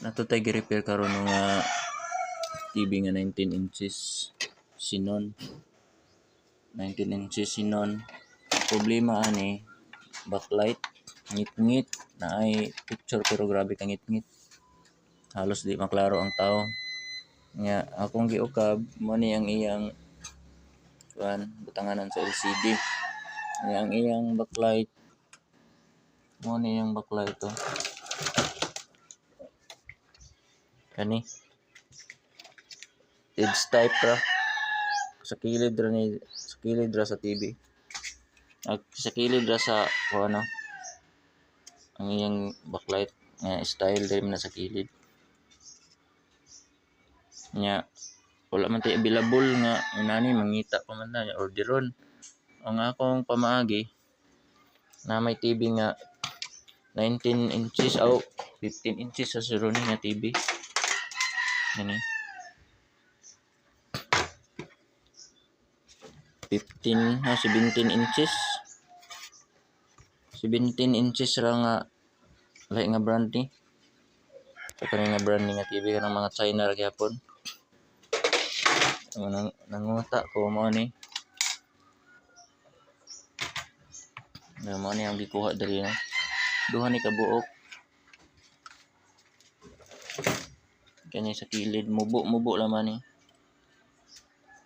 Ato tay gi-repair karon nga TV nga 19 inches Xenon. 19 inches Xenon. Problema ani backlight ngit-ngit na ay picture pero grabe ka ngit-ngit. Halos di maklaro ang tao. Nga akong giukab mo ni ang iyang butanganan sa LCD. Nga ang iyang backlight mo ni ang backlight to. Kani edge type ra sa kilid ra sa TV. Sa kilid ra sa ano ang iyang backlight nga style din na sa kilid. Nya wala man tay available nga inani mangita pa man na orderon. Ang akong pamaagi na may TV nga 19 inches o 15 inches sa Sony nga TV. Ano? 17 inches. 17 inches ra nga lahi nga brand ni. Sa kanang nga brand ni nga TV kanang mga China ra gyapon. Nanguta ko mo ni. Mo ni ang gikuha diri na. Duha ni kabuok. Kani sa kilid mubo laman ni.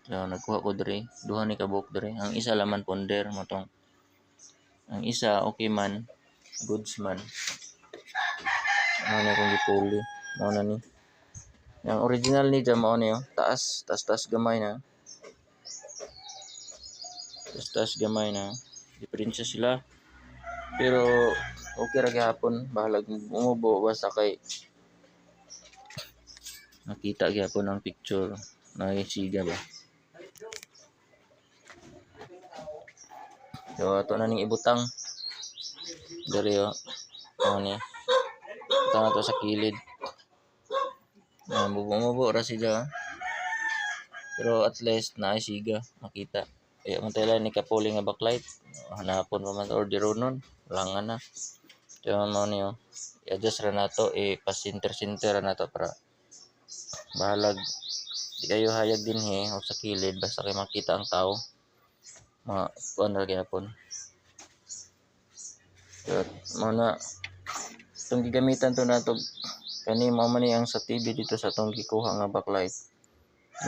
So nagkuha ko diri, duha ni kabuok diri. Ang isa laman ponder mo tong. Ang isa okay man, goods man. Ano kung gipuli, mo na ni. Yang original ni dyan mao ni taas gamay na. Taas gamay na. Diferensya sila. Pero okay ra gyapon, bahalag umubo basta kay nakita gyapon ang picture na siga ba. So ato na ning ibutang diri ni. Butang ato sa kilid. Mubo ra siya. Pero at least na ay siga makita. Kaya man tayo lang ni kapuli nga backlight. Hanapon pa man order nun. Wala nga na. Kaya mo niyo. I-adjust ra nato. Pa-center ra nato para bahalag. Di kayo hayag din o sa kilid. Basta kayo makita ang tao. Kuan ra gyapon. Kaya mo na. Itong gigamitan to nato. Kani mo man ang sa TV dito sa itong gikuha nga backlight.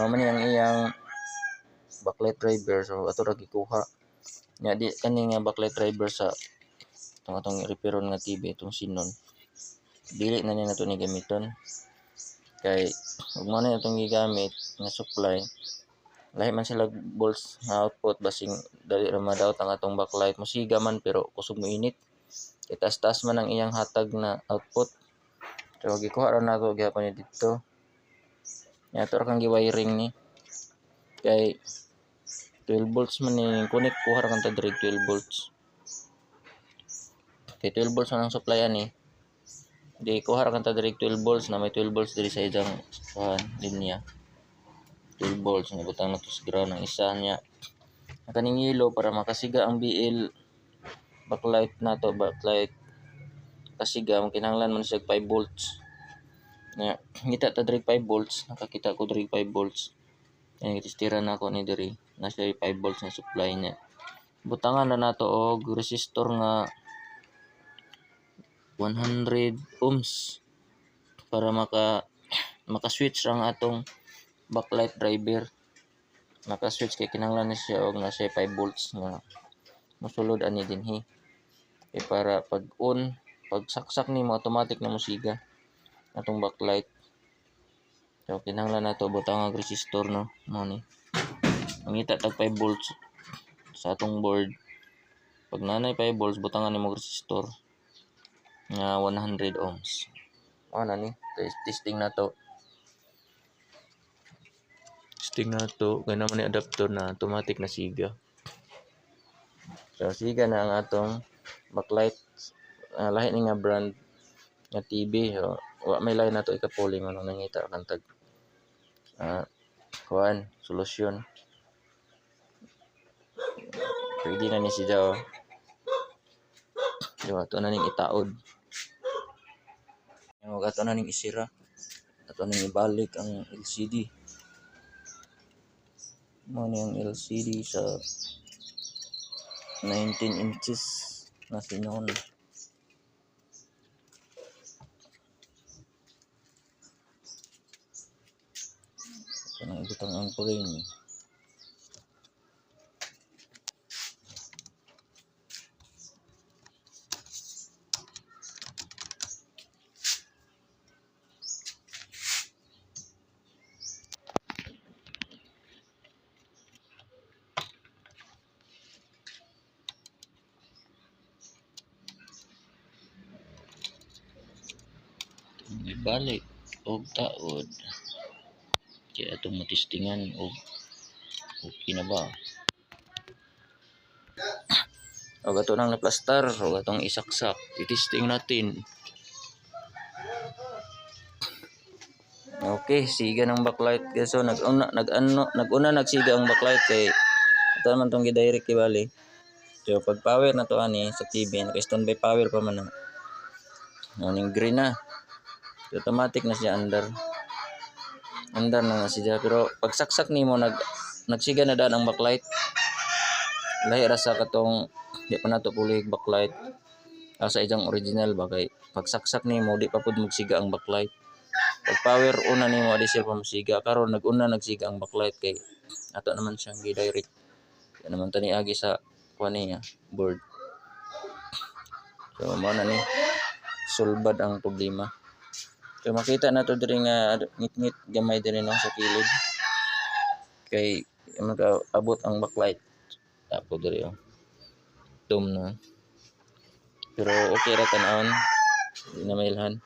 Mo man ang iyang backlight driver so ato ra gikuha nya di kani nga backlight driver sa atong repairon nga TV itong Xenon dili na ni nato ni gamiton kay ug mo na itong gigamit nga supply lahi man sila volts nga output basing dali ra madaot ang atong backlight musiga man pero kusog mo init kay taas man ang iyang hatag na output so gikuha ra nato gyapon ni dito nya ato ra kang giwiring ni kay 12 volts man ni connect kuha ra kan ta direct 12 volts. Kay 12 volts man ang supply ani. Di kuha ra kan ta direct 12 volts na may 12 volts diri sa ijang linya. 12 volts nga butang nato sa ground ang isa niya. Kaning yellow para makasiga ang BL backlight nato backlight kasiga kinahanglan man siya 5 volts. Nya ngita ta direct 5 volts nakakita ko direct 5 volts. Yan gitistira na ako ni diri nasa 5 volts na supply niya. Butangan na nato og resistor nga 100 ohms para maka-switch ang atong backlight driver. Maka-switch kay kinahanglan na siya og nasa 5 volts nga mosulod ani dinhi. Kay para pag on, pag saksak nimo automatic na musiga atong backlight. So kinahanglan nato butang og resistor no mo ni. Mangita tag 5 volts sa atong board. Pag nanay 5 volts butangan nimo resistor nga 100 ohms. Ano ni? Testing nato. Testing nato kay naman ni adapter na automatic na siga. So siga na ang atong backlight lahi ni nga brand nga TV. So wa may lain nato ikapuli man nangita kan tag solusyon. Pwede na ni siya Diba, ito na ning itaod. Yung ato na ning isira. ato nang ibalik ang LCD. Mo ni ang LCD sa 19 inches na sinon. Ito nang ibutang ang frame. Ibalik og taod kaya atong matistingan og okay na ba og ato nang naplastar og atong isaksak titisting natin. Okay, siga ng backlight guys. So nag-una nagsiga ang backlight kay ito naman tong gi-direct ibali. So pag power na to ani sa TV naka-standby power pa man na. Ning green na. Automatic na siya under na siya pero pag saksak nimo nagsiga na daan ang backlight. Lahi ra sa katong di pa nato pulig backlight sa ijang original ba kay pag saksak nimo di pa pud magsiga ang backlight. Pag power una nimo adi siya pa musiga karon nag-una nagsiga ang backlight kay ato naman siyang gi-direct. Kaya naman tani agi sa kuan niya board. So mo na ni sulbad ang problema. So makita na to diri nga ngit-ngit gamay diri no sa kilid. Kay abot ang backlight. Tapo diri oh. Dum na. Pero okay ra tan-awon. Di na mailhan.